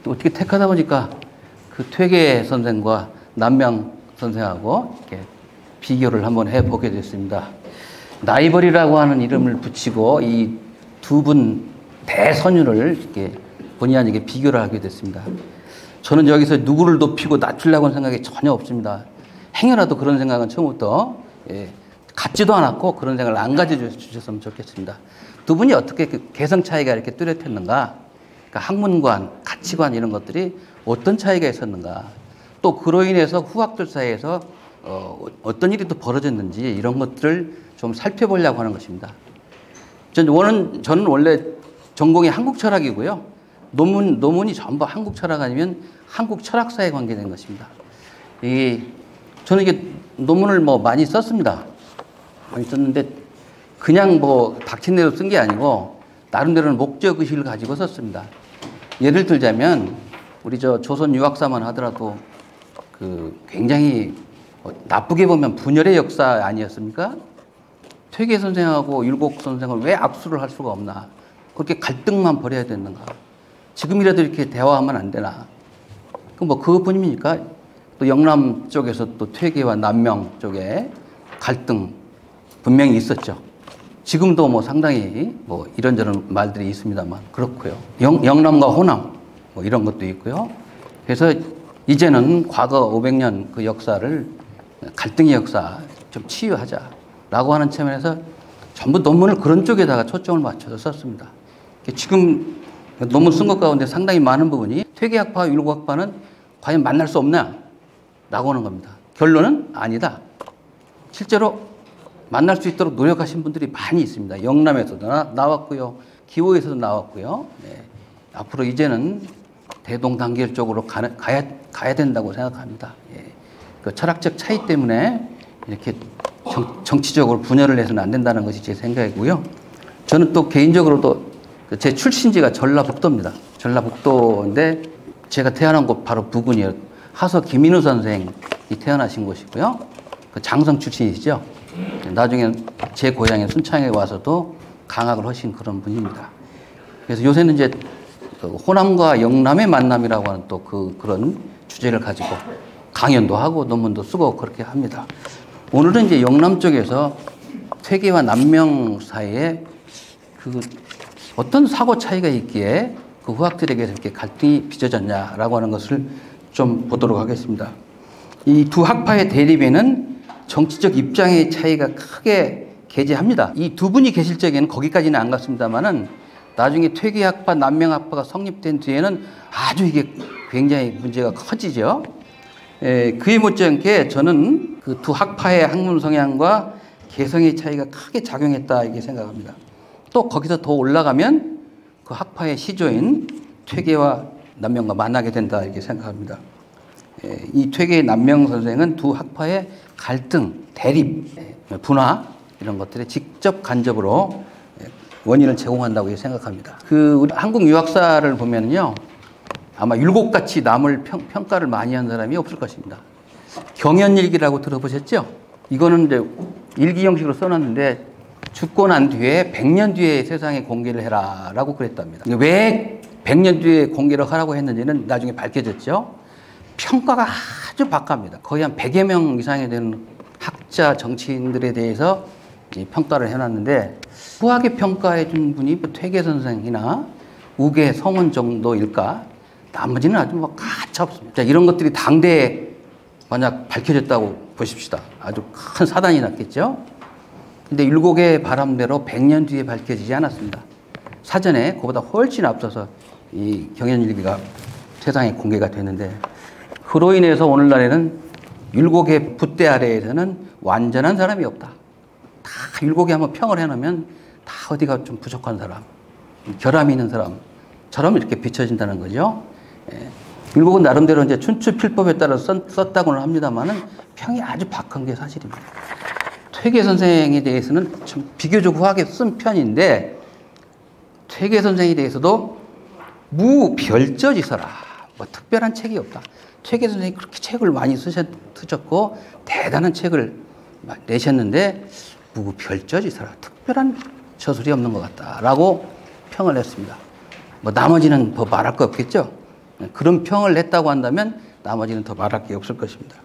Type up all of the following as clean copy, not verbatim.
또 어떻게 택하다 보니까 그 퇴계 선생과 남명 선생하고 이렇게 비교를 한번 해보게 됐습니다. 나이벌이라고 하는 이름을 붙이고 이 두 분 대선유를 이렇게 본의 아니게 비교를 하게 됐습니다. 저는 여기서 누구를 높이고 낮추려고 하는 생각이 전혀 없습니다. 행여라도 그런 생각은 처음부터 갖지도 않았고 그런 생각을 안 가져주셨으면 좋겠습니다. 두 분이 어떻게 그 개성 차이가 이렇게 뚜렷했는가, 그러니까 학문관, 가치관 이런 것들이 어떤 차이가 있었는가, 또 그로 인해서 후학들 사이에서 어떤 일이 또 벌어졌는지 이런 것들을 좀 살펴보려고 하는 것입니다. 저는 원래 전공이 한국 철학이고요. 논문이 전부 한국 철학 아니면 한국 철학사에 관계된 것입니다. 저는 이게 논문을 많이 썼습니다. 많이 썼는데 그냥 닥친 대로 쓴 게 아니고 나름대로는 목적의식을 가지고 썼습니다. 예를 들자면 우리 조선 유학사만 하더라도 굉장히 나쁘게 보면 분열의 역사 아니었습니까? 퇴계 선생하고 율곡 선생을 왜 악수를 할 수가 없나? 그렇게 갈등만 벌여야 되는가? 지금이라도 이렇게 대화하면 안 되나? 그것뿐입니까? 또 영남 쪽에서 또 퇴계와 남명 쪽에 갈등 분명히 있었죠. 지금도 상당히 이런저런 말들이 있습니다만 그렇고요. 영남과 호남 이런 것도 있고요. 그래서 이제는 과거 500년 그 역사를 갈등의 역사 좀 치유하자라고 하는 측면에서 전부 논문을 그런 쪽에다가 초점을 맞춰서 썼습니다. 지금 논문 쓴 것 가운데 상당히 많은 부분이 퇴계학파와 율곡학파는 과연 만날 수 없냐? 라고 하는 겁니다. 결론은 아니다. 실제로 만날 수 있도록 노력하신 분들이 많이 있습니다. 영남에서도 나왔고요. 기호에서도 나왔고요. 네. 앞으로 이제는 대동단결 쪽으로 가야 된다고 생각합니다. 예. 그 철학적 차이 때문에 이렇게 정치적으로 분열을 해서는 안 된다는 것이 제 생각이고요. 저는 또 개인적으로도 제 출신지가 전라북도입니다. 전라북도인데 제가 태어난 곳 바로 부근이에요. 하서 김인우 선생이 태어나신 곳이고요. 그 장성 출신이시죠. 나중에 제 고향인 순창에 와서도 강학을 하신 그런 분입니다. 그래서 요새는 이제 호남과 영남의 만남이라고 하는 또 그런 주제를 가지고 강연도 하고 논문도 쓰고 그렇게 합니다. 오늘은 이제 영남 쪽에서 퇴계와 남명 사이에 어떤 사고 차이가 있기에 그 후학들에게서 이렇게 갈등이 빚어졌냐라고 하는 것을 좀 보도록 하겠습니다. 이 두 학파의 대립에는 정치적 입장의 차이가 크게 개재합니다. 이 두 분이 계실 적에는 거기까지는 안 갔습니다만은 나중에 퇴계학파, 남명학파가 성립된 뒤에는 아주 이게 굉장히 문제가 커지죠. 그에 못지않게 저는 그 두 학파의 학문 성향과 개성의 차이가 크게 작용했다 이렇게 생각합니다. 또 거기서 더 올라가면 그 학파의 시조인 퇴계와 남명과 만나게 된다 이렇게 생각합니다. 이 퇴계의 남명 선생은 두 학파의 갈등, 대립, 분화 이런 것들에 직접 간접으로 원인을 제공한다고 생각합니다. 우리 한국 유학사를 보면요, 아마 율곡같이 남을 평가를 많이 한 사람이 없을 것입니다. 경연일기라고 들어보셨죠? 이거는 이제 일기 형식으로 써놨는데 죽고 난 뒤에 100년 뒤에 세상에 공개를 해라라고 그랬답니다. 왜 100년 뒤에 공개를 하라고 했는지는 나중에 밝혀졌죠. 평가가 아주 박합니다. 거의 한 100여 명 이상이 되는 학자, 정치인들에 대해서 평가를 해놨는데 후하게 평가해 준 분이 퇴계 선생이나 우계 성원 정도일까? 나머지는 아주 가차없습니다. 이런 것들이 당대에 만약 밝혀졌다고 보십시다. 아주 큰 사단이 났겠죠? 근데 율곡의 바람대로 100년 뒤에 밝혀지지 않았습니다. 사전에 그보다 훨씬 앞서서 이 경연일기가 세상에 공개가 됐는데 그로 인해서 오늘날에는 율곡의 붓대 아래에서는 완전한 사람이 없다. 다 율곡에 한번 평을 해놓으면 다 어디가 좀 부족한 사람, 결함이 있는 사람처럼 이렇게 비춰진다는 거죠. 율곡은 나름대로 이제 춘추필법에 따라 썼다고는 합니다만은 평이 아주 박한 게 사실입니다. 퇴계 선생에 대해서는 좀 비교적 후하게 쓴 편인데 퇴계 선생에 대해서도 무별저지서라. 특별한 책이 없다. 퇴계 선생이 그렇게 책을 많이 쓰셨고 대단한 책을 내셨는데 무별저지서라. 특별한 저술이 없는 것 같다라고 평을 했습니다. 나머지는 뭐 말할 거 없겠죠. 그런 평을 냈다고 한다면 나머지는 더 말할 게 없을 것입니다.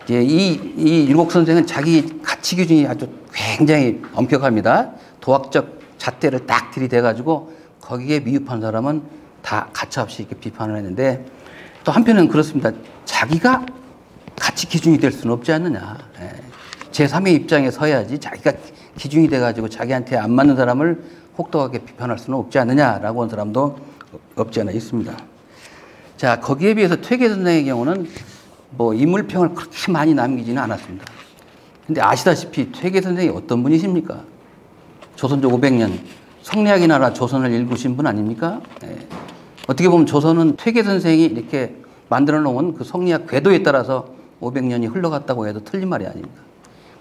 이제 이 율곡 선생은 자기 가치 기준이 아주 굉장히 엄격합니다. 도학적 잣대를 딱 들이대가지고 거기에 미흡한 사람은 다 가차없이 이렇게 비판을 했는데, 또 한편은 그렇습니다. 자기가 가치 기준이 될 수는 없지 않느냐. 제3의 입장에 서야지 자기가 기준이 돼가지고 자기한테 안 맞는 사람을 혹독하게 비판할 수는 없지 않느냐라고 한 사람도 없지 않아 있습니다. 자, 거기에 비해서 퇴계 선생의 경우는 뭐 인물평을 그렇게 많이 남기지는 않았습니다. 근데 아시다시피 퇴계 선생이 어떤 분이십니까? 조선조 500년 성리학의 나라 조선을 일구신 분 아닙니까? 어떻게 보면 조선은 퇴계 선생이 이렇게 만들어 놓은 그 성리학 궤도에 따라서 500년이 흘러갔다고 해도 틀린 말이 아닙니다.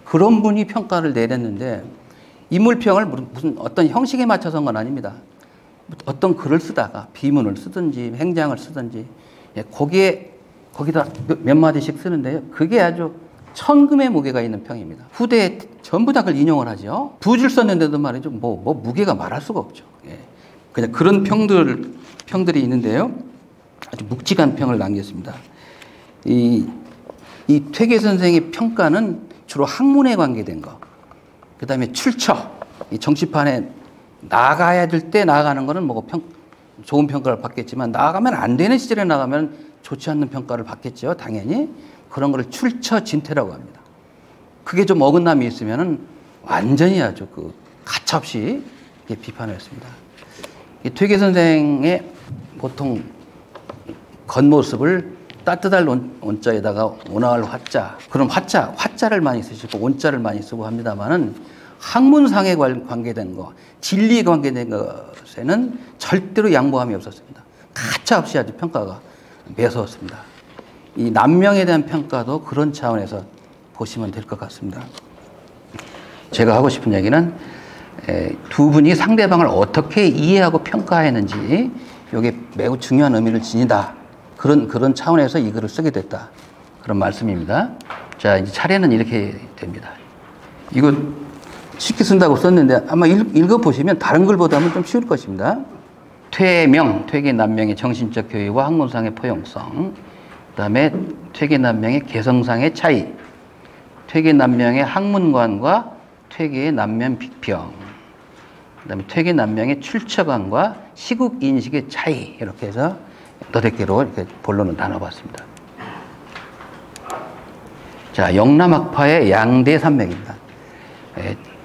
그런 분이 평가를 내렸는데 인물평을 무슨 어떤 형식에 맞춰서 한 건 아닙니다. 어떤 글을 쓰다가 비문을 쓰든지 행장을 쓰든지 거기다 몇 마디씩 쓰는데요. 그게 아주 천금의 무게가 있는 평입니다. 후대에 전부 다 그걸 인용을 하죠. 두 줄 썼는데도 말이죠. 뭐 무게가 말할 수가 없죠. 그냥 그런 평들이 있는데요. 아주 묵직한 평을 남겼습니다. 이 퇴계 선생의 평가는 주로 학문에 관계된 거, 그 다음에 출처, 이 정치판에 나가야 될 때 나가는 거는 뭐 좋은 평가를 받겠지만, 나가면 안 되는 시절에 나가면 좋지 않는 평가를 받겠죠. 당연히. 그런 거를 출처 진퇴라고 합니다. 그게 좀 어긋남이 있으면은 완전히 아주 가차없이 비판을 했습니다. 이 퇴계 선생의 보통 겉모습을 따뜻할 온자에다가 온화할 화자, 그럼 화자를 많이 쓰시고 온자를 많이 쓰고 합니다만은 학문상에 관계된 거, 진리에 관계된 것에는 절대로 양보함이 없었습니다. 가차없이 아주 평가가 매서웠습니다. 이 남명에 대한 평가도 그런 차원에서 보시면 될 것 같습니다. 제가 하고 싶은 얘기는 두 분이 상대방을 어떻게 이해하고 평가했는지 이게 매우 중요한 의미를 지닌다. 그런 차원에서 이 글을 쓰게 됐다. 그런 말씀입니다. 자, 이제 차례는 이렇게 됩니다. 이거 쉽게 쓴다고 썼는데 아마 읽어보시면 다른 글보다는 좀 쉬울 것입니다. 퇴명, 퇴계 남명의 정신적 교육과 학문상의 포용성, 그 다음에 퇴계 남명의 개성상의 차이, 퇴계 남명의 학문관과 퇴계의 남면 비평, 그 다음에 퇴계 남명의 출처관과 시국 인식의 차이, 이렇게 해서 8개로 이렇게 본론을 나눠봤습니다. 자, 영남학파의 양대 산맥입니다.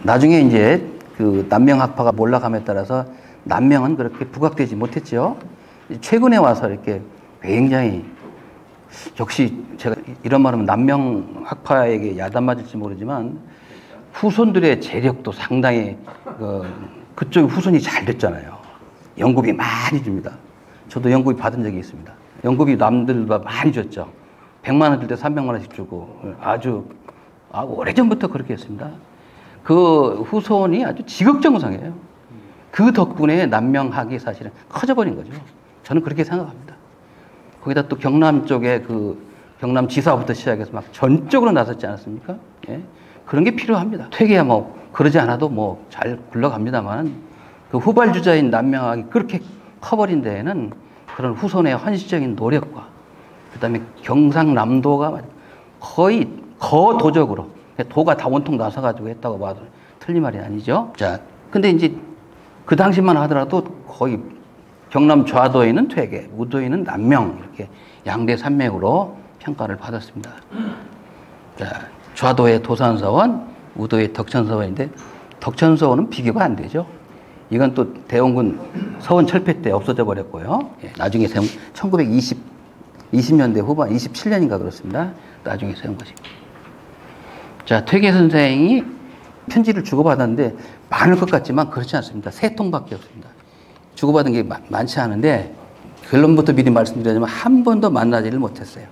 나중에 이제 그 남명학파가 몰락함에 따라서 남명은 그렇게 부각되지 못했죠. 최근에 와서 이렇게 굉장히, 역시 제가 이런 말하면 남명학파에게 야단 맞을지 모르지만 후손들의 재력도 상당히 그쪽 후손이 잘 됐잖아요. 연구비 많이 줍니다. 저도 연구비 받은 적이 있습니다. 연구비 남들보다 많이 줬죠. 100만 원 줄 때 300만 원씩 주고 아주 오래전부터 그렇게 했습니다. 그 후손이 아주 지극정성이에요. 그 덕분에 남명학이 사실은 커져버린 거죠. 저는 그렇게 생각합니다. 거기다 또 경남 쪽에 경남 지사부터 시작해서 막 전적으로 나섰지 않았습니까? 예? 그런 게 필요합니다. 퇴계야 뭐 그러지 않아도 뭐 잘 굴러갑니다만 그 후발주자인 남명학이 그렇게 커버린 데에는 그런 후손의 헌신적인 노력과 그다음에 경상남도가 거의 거도적으로, 도가 다 원통 나서가지고 했다고 봐도 틀린 말이 아니죠. 자, 근데 이제 그 당시만 하더라도 거의 경남 좌도에는 퇴계, 우도에는 남명, 이렇게 양대 산맥으로 평가를 받았습니다. 자, 좌도의 도산서원, 우도의 덕천서원인데 덕천서원은 비교가 안 되죠. 이건 또 대원군 서원 철폐 때 없어져 버렸고요. 나중에 세운 1920년대 후반, 27년인가 그렇습니다. 나중에 세운 것입니다. 자, 퇴계 선생이 편지를 주고받았는데 많을 것 같지만 그렇지 않습니다. 3통밖에 없습니다. 주고받은 게 많지 않은데 결론부터 미리 말씀드리자면 한 번도 만나지를 못했어요.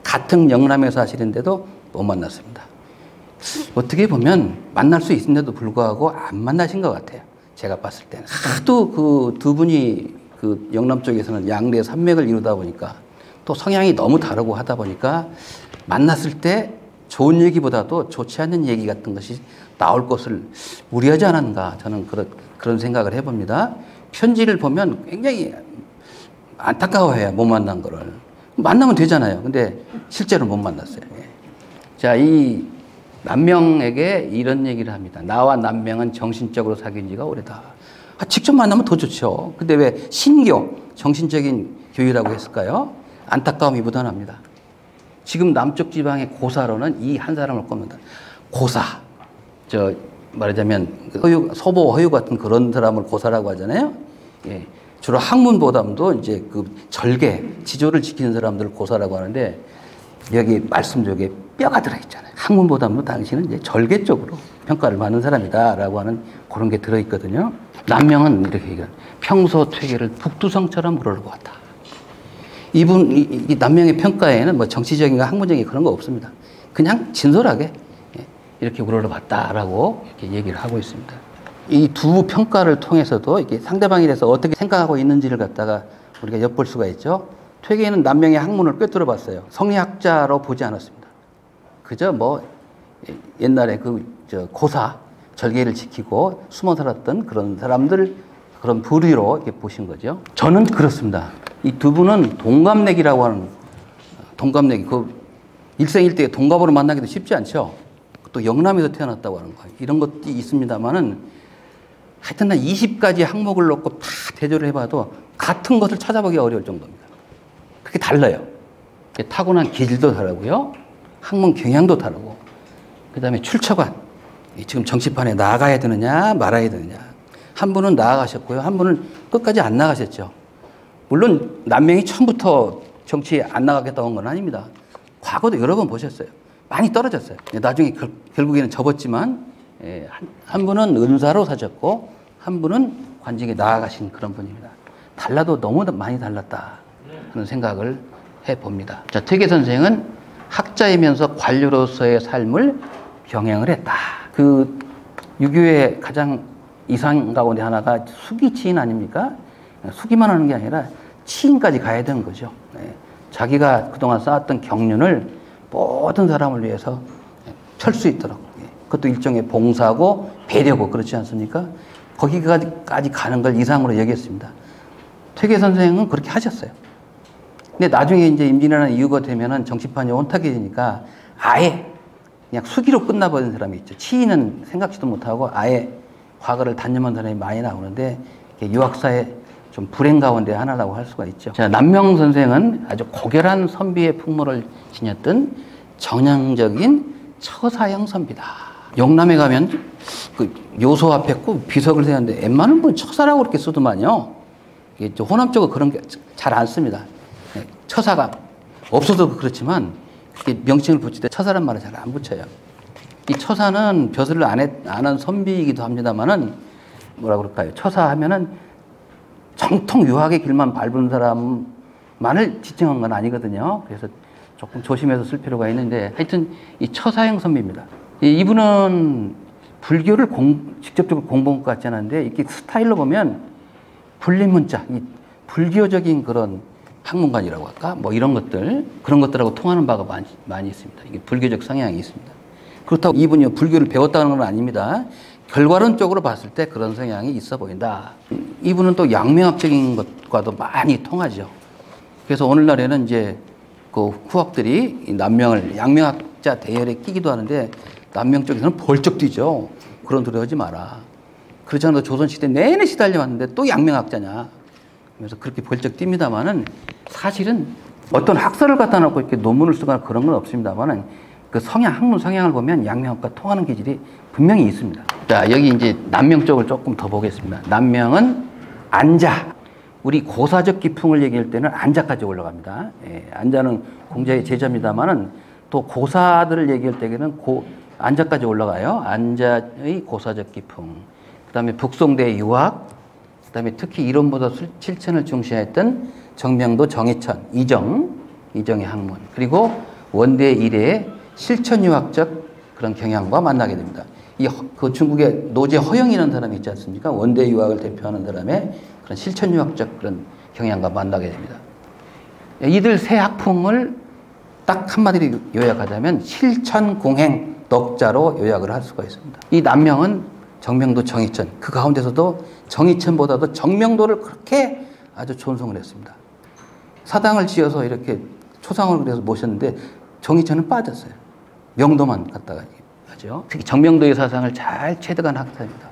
같은 영남에서 사시는데도 못 만났습니다. 어떻게 보면 만날 수 있는데도 불구하고 안 만나신 것 같아요. 제가 봤을 때는. 하도 그 두 분이 그 영남 쪽에서는 양대 산맥을 이루다 보니까 또 성향이 너무 다르고 하다 보니까 만났을 때 좋은 얘기보다도 좋지 않는 얘기 같은 것이 나올 것을 우려하지 않았는가, 저는 그런 생각을 해봅니다. 편지를 보면 굉장히 안타까워해요. 못 만난 거를. 만나면 되잖아요. 근데 실제로 못 만났어요. 예. 자, 이 남명에게 이런 얘기를 합니다. 나와 남명은 정신적으로 사귄 지가 오래다. 직접 만나면 더 좋죠. 근데 왜 신교, 정신적인 교유라고 했을까요? 안타까움이 묻어납니다. 지금 남쪽 지방의 고사로는 이 한 사람을 꼽는다. 고사. 말하자면 서보 허유 같은 그런 사람을 고사라고 하잖아요. 예. 주로 학문보담도 이제 그 절개, 지조를 지키는 사람들을 고사라고 하는데 여기 말씀 쪽에 뼈가 들어있잖아요. 학문보담도 당신은 이제 절개 쪽으로 평가를 받는 사람이다라고 하는 그런 게 들어있거든요. 남명은 이렇게 얘기해요. 평소 퇴계를 북두성처럼 우러러보았다. 이 남명의 평가에는 뭐 정치적인가 학문적인 그런 거 없습니다. 그냥 진솔하게 이렇게 우러러봤다라고 이렇게 얘기를 하고 있습니다. 이 두 평가를 통해서도 이렇게 상대방에 대해서 어떻게 생각하고 있는지를 갖다가 우리가 엿볼 수가 있죠. 퇴계는 남명의 학문을 꿰뚫어 봤어요. 성리학자로 보지 않았습니다. 그저 뭐 옛날에 고사, 절개를 지키고 숨어 살았던 그런 사람들, 그런 부류로 이렇게 보신 거죠. 저는 그렇습니다. 이 두 분은 동갑내기라고 하는, 동갑내기, 일생일대에 동갑으로 만나기도 쉽지 않죠. 또 영남에서 태어났다고 하는 거예요. 이런 것도 있습니다만은 하여튼 한 20가지 항목을 놓고 다 대조를 해봐도 같은 것을 찾아보기 어려울 정도입니다. 그렇게 달라요. 타고난 기질도 다르고요. 학문 경향도 다르고, 그 다음에 출처관, 지금 정치판에 나가야 되느냐 말아야 되느냐. 한 분은 나아가셨고요. 한 분은 끝까지 안 나가셨죠. 물론 남명이 처음부터 정치에 안 나가겠다고 한 건 아닙니다. 과거도 여러 번 보셨어요. 많이 떨어졌어요. 나중에 결국에는 접었지만 한 분은 은사로 사셨고 한 분은 관직에 나아가신 그런 분입니다. 달라도 너무 많이 달랐다 하는 생각을 해봅니다. 자, 퇴계 선생은 학자이면서 관료로서의 삶을 병행을 했다. 그 유교의 가장 이상 가운데 하나가 수기치인 아닙니까? 수기만 하는 게 아니라 치인까지 가야 되는 거죠. 자기가 그동안 쌓았던 경륜을 모든 사람을 위해서 펼 수 있도록, 그것도 일종의 봉사고 배려고 그렇지 않습니까? 거기까지 가는 걸 이상으로 여겼습니다. 퇴계 선생은 그렇게 하셨어요. 근데 나중에 이제 임진왜란 이후가 되면은 정치판이 혼탁해지니까 아예 그냥 수기로 끝나버린 사람이 있죠. 치인은 생각지도 못하고 아예 과거를 단념한 사람이 많이 나오는데 유학사의 좀 불행 가운데 하나라고 할 수가 있죠. 자, 남명 선생은 아주 고결한 선비의 풍모를 지녔던 전형적인 처사형 선비다. 영남에 가면 요소 앞에 꼭 비석을 세웠는데 웬만한 분 처사라고 그렇게 쓰더만요. 호남 쪽은 그런 게 잘 안 씁니다. 처사가 없어도 그렇지만 명칭을 붙일 때 처사란 말을 잘 안 붙여요. 이 처사는 벼슬을 안 한 선비이기도 합니다만은 뭐라 그럴까요? 처사하면은 정통 유학의 길만 밟은 사람만을 지칭한 건 아니거든요. 그래서 조금 조심해서 쓸 필요가 있는데 하여튼 이 처사형 선비입니다. 이분은 불교를 직접적으로 공부한 것 같지 않은데 이렇게 스타일로 보면 불리문자, 이 불교적인 그런 학문관이라고 할까? 뭐 이런 것들, 그런 것들하고 통하는 바가 많이 있습니다. 이게 불교적 성향이 있습니다. 그렇다고 이분이 불교를 배웠다는 건 아닙니다. 결과론적으로 봤을 때 그런 성향이 있어 보인다. 이분은 또 양명학적인 것과도 많이 통하죠. 그래서 오늘날에는 이제 그 후학들이 이 남명을 양명학자 대열에 끼기도 하는데 남명 쪽에서는 벌쩍 뛰죠. 그런 소리 하지 마라. 그렇지 않아도 조선시대 내내 시달려 왔는데 또 양명학자냐. 그래서 그렇게 벌쩍 뜁니다만은 사실은 어떤 학설을 갖다 놓고 이렇게 논문을 쓰거나 그런 건 없습니다만은 그 성향, 학문 성향을 보면 양명학과 통하는 기질이 분명히 있습니다. 자, 여기 이제 남명 쪽을 조금 더 보겠습니다. 남명은 안자. 우리 고사적 기풍을 얘기할 때는 안자까지 올라갑니다. 안자는 공자의 제자입니다만은 또 고사들을 얘기할 때에는 안자까지 올라가요. 안자의 고사적 기풍. 그 다음에 북송대 유학. 그 다음에 특히 이론보다 실천을 중시했던 정명도 정희천, 이정의 학문. 그리고 원대 이래의 실천유학적 그런 경향과 만나게 됩니다. 그 중국의 노제 허영이라는 사람이 있지 않습니까? 원대 유학을 대표하는 사람의 그런 실천유학적 그런 경향과 만나게 됩니다. 이들 세 학풍을 딱 한마디로 요약하자면 실천공행 덕자로 요약을 할 수가 있습니다. 이 남명은 정명도 정희천, 그 가운데서도 정희천보다도 정명도를 그렇게 아주 존송을 했습니다. 사당을 지어서 이렇게 초상으로 그래서 모셨는데 정의천은 빠졌어요. 명도만 갖다가 하죠. 특히 정명도의 사상을 잘 체득한 학자입니다.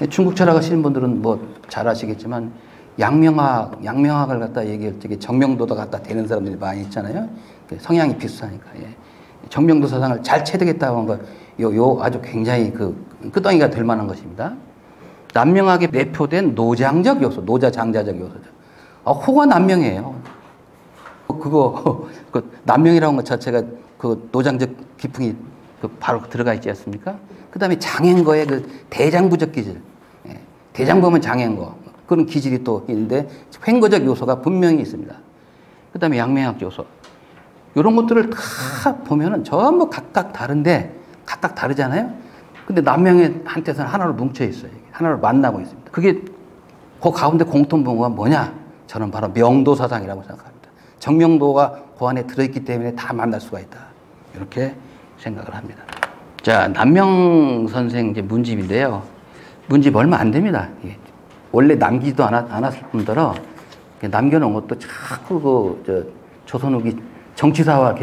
중국 철학 하시는 분들은 뭐 잘 아시겠지만 양명학을 갖다 얘기할 때 정명도도 갖다 대는 사람들이 많이 있잖아요. 성향이 비슷하니까. 예. 정명도 사상을 잘 체득했다고 한 거, 요 아주 굉장히 그 끄덩이가 될 만한 것입니다. 남명학에 내포된 노장적 요소, 노자장자적 요소죠. 호가 남명이에요. 그 남명이라는 것 자체가 그 노장적 기풍이 바로 들어가 있지 않습니까? 그 다음에 장행거의 그 대장부적 기질. 예. 대장부면 장행거. 그런 기질이 또 있는데 횡거적 요소가 분명히 있습니다. 그 다음에 양명학 요소. 이런 것들을 다 보면은 전부 각각 다른데, 각각 다르잖아요? 근데 남명의 한테서는 하나로 뭉쳐 있어요. 하나로 만나고 있습니다. 그게 그 가운데 공통분모가 뭐냐? 저는 바로 명도 사상이라고 생각합니다. 정명도가 그 안에 들어있기 때문에 다 만날 수가 있다. 이렇게 생각을 합니다. 자, 남명 선생 이제 문집인데요. 문집 얼마 안 됩니다. 원래 남기지도 않았을 뿐더러 남겨놓은 것도 자꾸 조선 후기 정치사와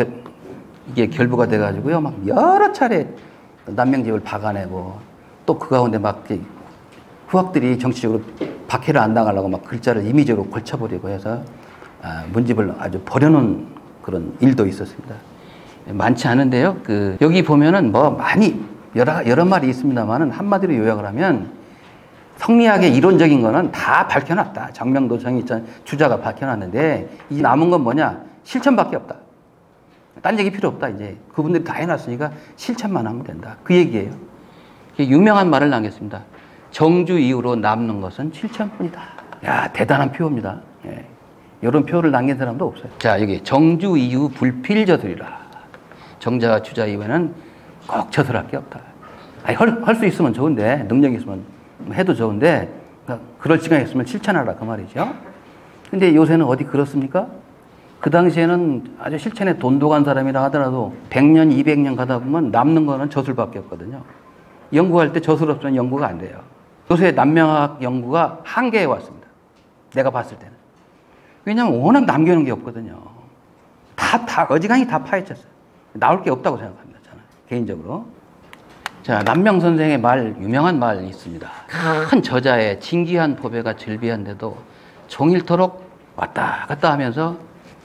이게 결부가 돼가지고요. 막 여러 차례 남명집을 박아내고 또 그 가운데 막 후학들이 정치적으로 박해를 안 당하려고 막 글자를 임의적으로 걸쳐버리고 해서 문집을 아주 버려놓은 그런 일도 있었습니다. 많지 않은데요. 여기 보면은 뭐 많이 여러 말이 있습니다만은 한마디로 요약을 하면 성리학의 이론적인 거는 다 밝혀놨다. 정명도, 정의천, 주자가 밝혀놨는데 이 남은 건 뭐냐? 실천밖에 없다. 딴 얘기 필요 없다. 이제 그분들이 다 해놨으니까 실천만 하면 된다. 그 얘기예요. 유명한 말을 남겼습니다. 정주 이후로 남는 것은 실천뿐이다. 야, 대단한 표입니다. 예. 이런 표를 남긴 사람도 없어요. 자, 여기 정주 이후 불필저술이라. 정자와 주자 이후에는 꼭 저술할 게 없다. 할 수 있으면 좋은데, 능력이 있으면 해도 좋은데, 그럴 시간이 있으면 실천하라 그 말이죠. 근데 요새는 어디 그렇습니까? 그 당시에는 아주 실천에 돈독한 사람이라 하더라도 100년, 200년 가다 보면 남는 거는 저술밖에 없거든요. 연구할 때 저술 없으면 연구가 안 돼요. 요새 남명학 연구가 한계에 왔습니다. 내가 봤을 때는. 왜냐하면 워낙 남겨놓은 게 없거든요. 어지간히 다 파헤쳤어요. 나올 게 없다고 생각합니다. 저는 개인적으로. 자, 남명 선생의 유명한 말이 있습니다. 큰 저자의 진귀한 보배가 즐비한데도 종일토록 왔다 갔다 하면서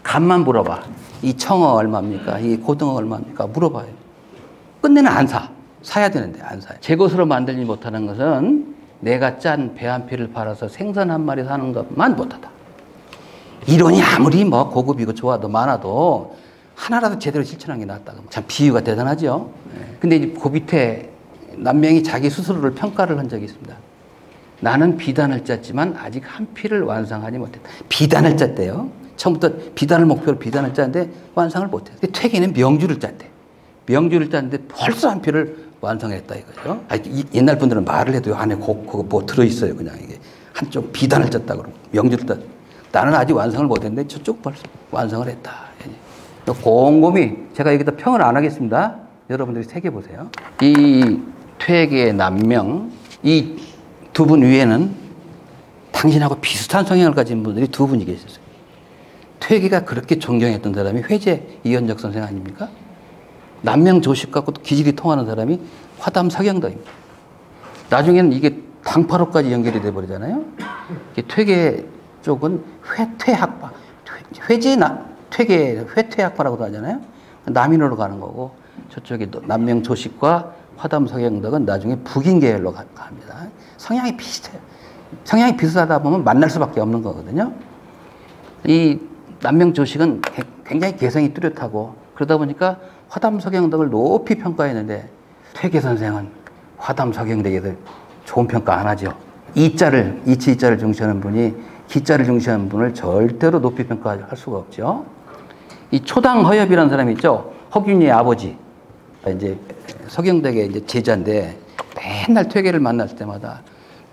값만 물어봐. 이 청어 얼마입니까? 이 고등어 얼마입니까? 물어봐요. 끝내는 안 사. 사야 되는데 안 사요. 제 것으로 만들지 못하는 것은 내가 짠 배 한 피를 팔아서 생선 한 마리 사는 것만 못하다. 이론이 아무리 뭐 고급이고 좋아도 많아도 하나라도 제대로 실천한 게 낫다. 참 비유가 대단하죠. 근데 이제 그 밑에 남명이 자기 스스로를 평가를 한 적이 있습니다. 나는 비단을 짰지만 아직 한 피를 완성하지 못했다. 비단을 짰대요. 처음부터 비단을 목표로 비단을 짰는데 완성을 못했어요. 퇴계는 명주를 짰대. 명주를 짰는데 벌써 한 피를 완성했다 이거죠. 옛날 분들은 말을 해도 안에 그거 뭐 들어있어요. 그냥 이게 한쪽 비단을 짰다 그러고 명주를 짰다. 나는 아직 완성을 못했는데 저쪽 벌써 완성을 했다. 곰곰이 제가 여기다 평을 안 하겠습니다. 여러분들이 새겨보세요. 이 퇴계 남명 이 두 분 위에는 당신하고 비슷한 성향을 가진 분들이 두 분이 계셨어요. 퇴계가 그렇게 존경했던 사람이 회제 이현적 선생 아닙니까? 남명 조식갖고 기질이 통하는 사람이 화담 서경덕입니다. 나중에는 이게 당파로까지 연결이 돼버리잖아요. 퇴계 쪽은 회퇴학파, 회퇴학파라고도 하잖아요. 남인으로 가는 거고 저쪽에 남명 조식과 화담 서경덕은 나중에 북인 계열로 갑니다. 성향이 비슷해요. 성향이 비슷하다 보면 만날 수밖에 없는 거거든요. 이 남명 조식은 굉장히 개성이 뚜렷하고 그러다 보니까 화담 서경덕을 높이 평가했는데 퇴계 선생은 화담 서경덕에 대해 좋은 평가 안 하죠. 이치이자를 중시하는 분이 기자를 중시하는 분을 절대로 높이 평가할 수가 없죠. 이 초당 허엽이라는 사람이 있죠. 허균이의 아버지. 이제 서경덕의 이제 제자인데 맨날 퇴계를 만날 때마다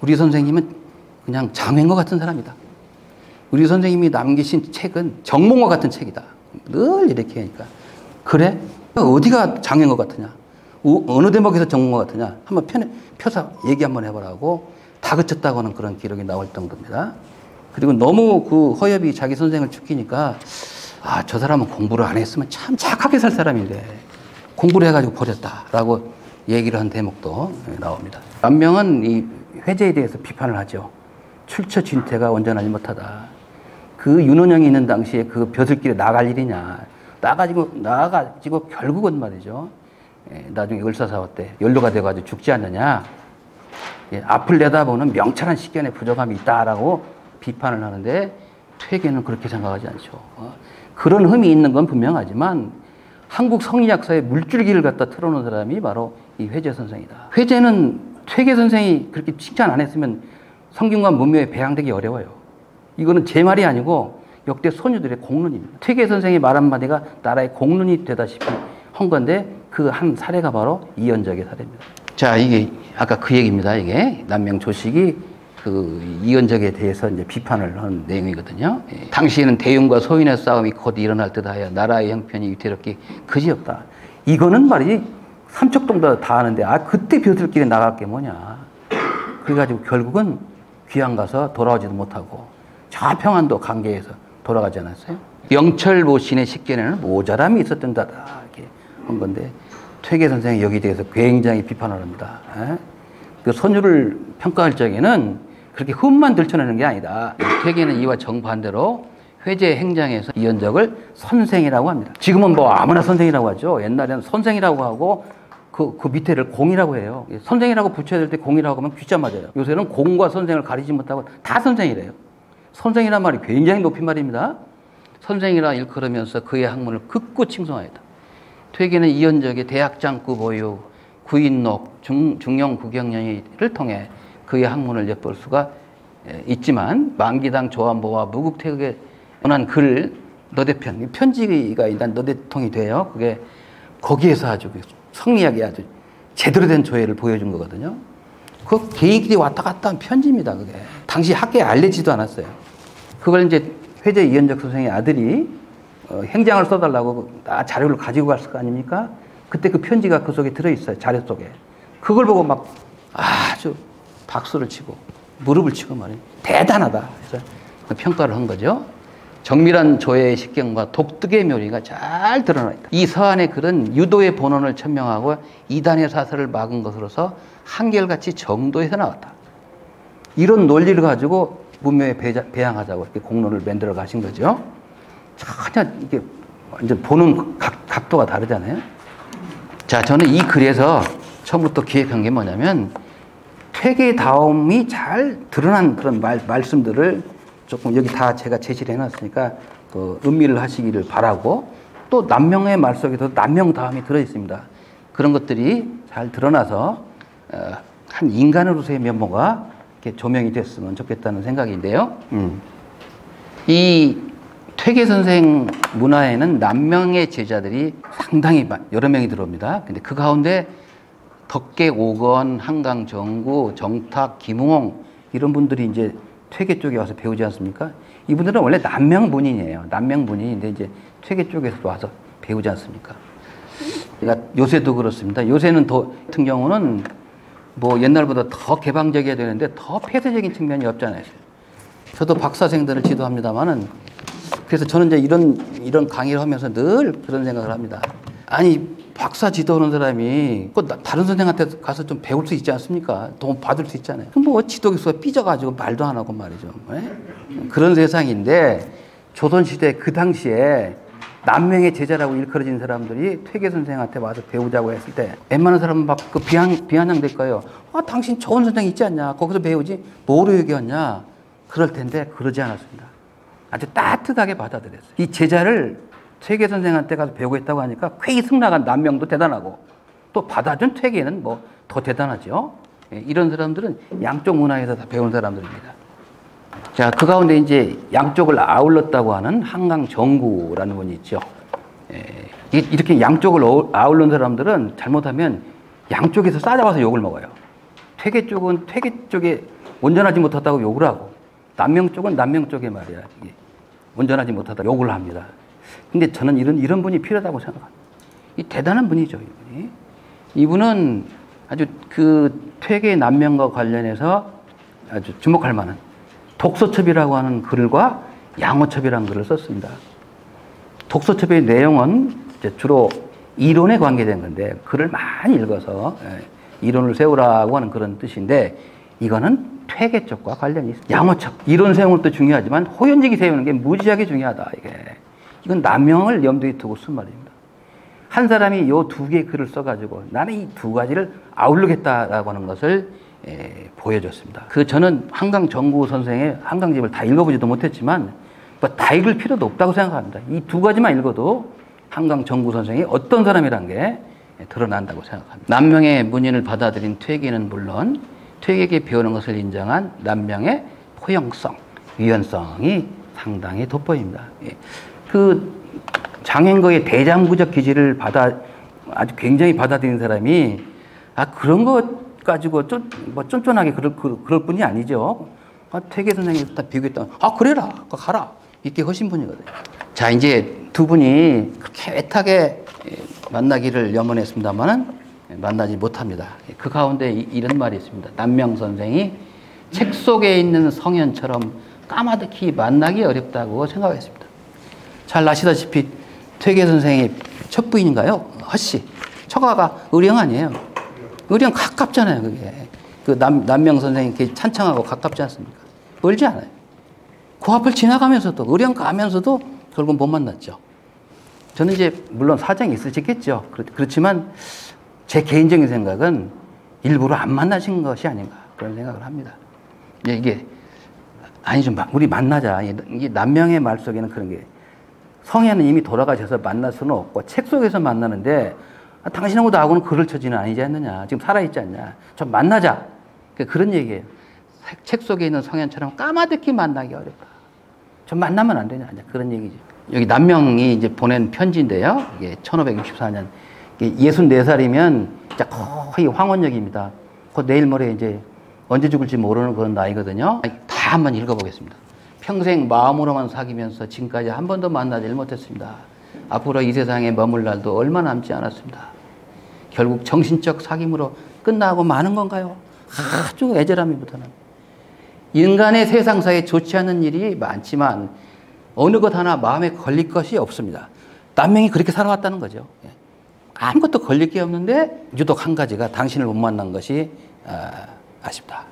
우리 선생님은 그냥 장외인과 같은 사람이다. 우리 선생님이 남기신 책은 정몽과 같은 책이다. 늘 이렇게 하니까. 그래? 어디가 장외인과 같으냐? 어느 대목에서 정몽과 같으냐? 한번 펴서 얘기 한번 해보라고 다그쳤다고 하는 그런 기록이 나올 정도입니다. 그리고 너무 그 허엽이 자기 선생을 죽이니까 아, 저 사람은 공부를 안 했으면 참 착하게 살 사람인데 공부를 해가지고 버렸다라고 얘기를 한 대목도 나옵니다. 남명은 이 회제에 대해서 비판을 하죠. 출처 진퇴가 온전하지 못하다. 그 윤원영이 있는 당시에 그 벼슬길에 나갈 일이냐. 나가지고 결국은 말이죠. 나중에 을사사화 때 연로가 돼가지고 죽지 않느냐. 앞을 내다보는 명철한 식견에 부족함이 있다라고 비판을 하는데 퇴계는 그렇게 생각하지 않죠. 그런 흠이 있는 건 분명하지만 한국 성인학사의 물줄기를 갖다 틀어놓은 사람이 바로 이 회제 선생이다. 회제는 퇴계 선생이 그렇게 칭찬 안 했으면 성균관 문묘에 배양되기 어려워요. 이거는 제 말이 아니고 역대 소녀들의 공론입니다. 퇴계 선생의 말 한마디가 나라의 공론이 되다시피 한 건데 그 한 사례가 바로 이연적의 사례입니다. 자, 이게 아까 그 얘기입니다. 이게 남명 조식이 그 이연적에 대해서 이제 비판을 한 내용이거든요. 당시에는 대윤과 소인의 싸움이 곧 일어날 듯하여 나라의 형편이 위태롭기 그지없다. 이거는 말이지 삼척동도 다 하는데 아 그때 벼슬길에 나갈 게 뭐냐. 그래가지고 결국은 귀양 가서 돌아오지도 못하고 저 평안도 강계에서 돌아가지 않았어요. 영철모 신의 식견에는 모자람이 있었던 자다 이렇게 한 건데 퇴계 선생이 여기에 대해서 굉장히 비판을 합니다. 그 선율을 평가할 적에는 그렇게 흠만 들춰내는 게 아니다. 퇴계는 이와 정반대로 회제 행장에서 이연적을 선생이라고 합니다. 지금은 뭐 아무나 선생이라고 하죠. 옛날에는 선생이라고 하고 그 밑에를 공이라고 해요. 선생이라고 붙여야 될 때 공이라고 하면 귀자 맞아요. 요새는 공과 선생을 가리지 못하고 다 선생이래요. 선생이란 말이 굉장히 높인 말입니다. 선생이라 일컬으면서 그의 학문을 극구 칭송하였다. 퇴계는 이연적의 대학장구 보유, 구인록, 중용 구경연의를 통해 그의 학문을 엿볼 수가 있지만 만기당 조안보와 무국태극에 원한 글 너대편, 편지가 일단 너대통이 돼요. 그게 거기에서 아주 성리하게 아주 제대로 된 조예를 보여준 거거든요. 그 개인끼리 왔다 갔다 한 편지입니다. 그게 당시 학계에 알려지도 않았어요. 그걸 이제 회제 이연적 선생의 아들이 행장을 써달라고 자료를 가지고 갔을 거 아닙니까? 그때 그 편지가 그 속에 들어있어요. 자료 속에. 그걸 보고 막 아주 박수를 치고 무릎을 치고 말이에요. 대단하다. 그래서 평가를 한 거죠. 정밀한 조예의 식견과 독특의 묘리가 잘 드러나 있다. 이 서한의 글은 유도의 본원을 천명하고 이단의 사설을 막은 것으로서 한결같이 정도에서 나왔다. 이런 논리를 가지고 문묘에 배양하자고 이렇게 공론을 만들어 가신 거죠. 전혀 이게 완전 보는 각도가 다르잖아요. 자, 저는 이 글에서 처음부터 기획한 게 뭐냐면 퇴계다움이 잘 드러난 그런 말씀들을 조금 여기 다 제가 제시를 해놨으니까 그 음미를 하시기를 바라고 또 남명의 말 속에도 남명다움이 들어있습니다. 그런 것들이 잘 드러나서 한 인간으로서의 면모가 이렇게 조명이 됐으면 좋겠다는 생각인데요. 이 퇴계 선생 문화에는 남명의 제자들이 상당히 여러 명이 들어옵니다. 근데 그 가운데 덕계 오건, 한강 정구, 정탁, 김웅 이런 분들이 이제 퇴계 쪽에 와서 배우지 않습니까? 이분들은 원래 남명문인이에요. 남명문인인데 이제 퇴계 쪽에서도 와서 배우지 않습니까? 그러니까 요새도 그렇습니다. 요새는 같은 경우는 뭐 옛날보다 더 개방적이어야 되는데 더 폐쇄적인 측면이 없잖아요. 저도 박사생들을 지도합니다만은 그래서 저는 이제 이런 강의를 하면서 늘 그런 생각을 합니다. 아니 박사 지도하는 사람이 다른 선생한테 가서 좀 배울 수 있지 않습니까? 돈 받을 수 있잖아요. 뭐 지도교수가 삐져가지고 말도 안 하고 말이죠. 그런 세상인데 조선시대 그 당시에 남명의 제자라고 일컬어진 사람들이 퇴계 선생한테 와서 배우자고 했을 때 웬만한 사람은 막 그 비아냥될 거예요. 아, 당신 좋은 선생 있지 않냐? 거기서 배우지? 뭐로 얘기했냐? 그럴 텐데 그러지 않았습니다. 아주 따뜻하게 받아들였어요. 이 제자를 퇴계 선생한테 가서 배우고 있다고 하니까 쾌히 승낙한 남명도 대단하고 또 받아준 퇴계는 뭐 더 대단하죠. 이런 사람들은 양쪽 문화에서 다 배운 사람들입니다. 자, 그 가운데 이제 양쪽을 아울렀다고 하는 한강 정구라는 분이 있죠. 이렇게 양쪽을 아울른 사람들은 잘못하면 양쪽에서 싸잡아서 욕을 먹어요. 퇴계 쪽은 퇴계 쪽에 온전하지 못하다고 욕을 하고 남명 쪽은 남명 쪽에 말이야. 온전하지 못하다 욕을 합니다. 근데 저는 이런 분이 필요하다고 생각합니다. 이 대단한 분이죠, 이분이. 이분은 아주 그 퇴계 남명과 관련해서 아주 주목할 만한 독서첩이라고 하는 글과 양호첩이라는 글을 썼습니다. 독서첩의 내용은 이제 주로 이론에 관계된 건데 글을 많이 읽어서 이론을 세우라고 하는 그런 뜻인데 이거는 퇴계 쪽과 관련이 있습니다. 양호첩, 이론 세우는 것도 중요하지만 호연지기 세우는 게 무지하게 중요하다. 이건 남명을 염두에 두고 쓴 말입니다. 한 사람이 이 두 개의 글을 써가지고 나는 이 두 가지를 아우르겠다라고 하는 것을 보여줬습니다. 저는 한강 정구 선생의 한강집을 다 읽어보지도 못했지만 뭐 다 읽을 필요도 없다고 생각합니다. 이 두 가지만 읽어도 한강 정구 선생이 어떤 사람이란 게 드러난다고 생각합니다. 남명의 문인을 받아들인 퇴계는 물론 퇴계에게 배우는 것을 인정한 남명의 포용성, 유연성이 상당히 돋보입니다. 그 장행거의 대장부적 기질을 아주 굉장히 받아들인 사람이 그런 것 가지고 쫀쫀하게 그럴 뿐이 아니죠. 퇴계 선생이 딱 비교했다. 그래라, 가라. 이렇게 하신 분이거든요. 자, 이제 두 분이 그렇게 애타게 만나기를 염원했습니다만은 만나지 못합니다. 그 가운데 이런 말이 있습니다. 남명 선생이 책 속에 있는 성현처럼 까마득히 만나기 어렵다고 생각했습니다. 잘 아시다시피 퇴계 선생의 첫 부인인가요? 허씨. 처가가 의령 아니에요. 의령 가깝잖아요, 그게. 남명 선생이 이렇게 찬창하고 가깝지 않습니까? 멀지 않아요. 그 앞을 지나가면서도, 의령 가면서도 결국 못 만났죠. 저는 이제, 물론 사정이 있으시겠죠. 그렇지만 제 개인적인 생각은 일부러 안 만나신 것이 아닌가, 그런 생각을 합니다. 이게, 우리 만나자. 이게 남명의 말 속에는 그런 게, 성현은 이미 돌아가셔서 만날 수는 없고 책 속에서 만나는데 당신하고 나하고는 글을 쳐지는 아니지 않느냐. 지금 살아있지 않냐. 좀 만나자. 그런 얘기예요. 책 속에 있는 성현처럼 까마득히 만나기 어렵다. 좀 만나면 안 되냐. 그런 얘기죠. 여기 남명이 이제 보낸 편지인데요. 이게 1564년. 64살이면 진짜 거의 황혼역입니다. 내일 모레 이제 언제 죽을지 모르는 그런 나이거든요. 다 한번 읽어보겠습니다. 평생 마음으로만 사귀면서 지금까지 한 번도 만나질 못했습니다. 앞으로 이 세상에 머물 날도 얼마 남지 않았습니다. 결국 정신적 사귐으로 끝나고 마는 건가요? 아주 애절함이부터는. 인간의 세상사에 좋지 않은 일이 많지만 어느 것 하나 마음에 걸릴 것이 없습니다. 남명이 그렇게 살아왔다는 거죠. 아무것도 걸릴 게 없는데 유독 한 가지가 당신을 못 만난 것이 아쉽다.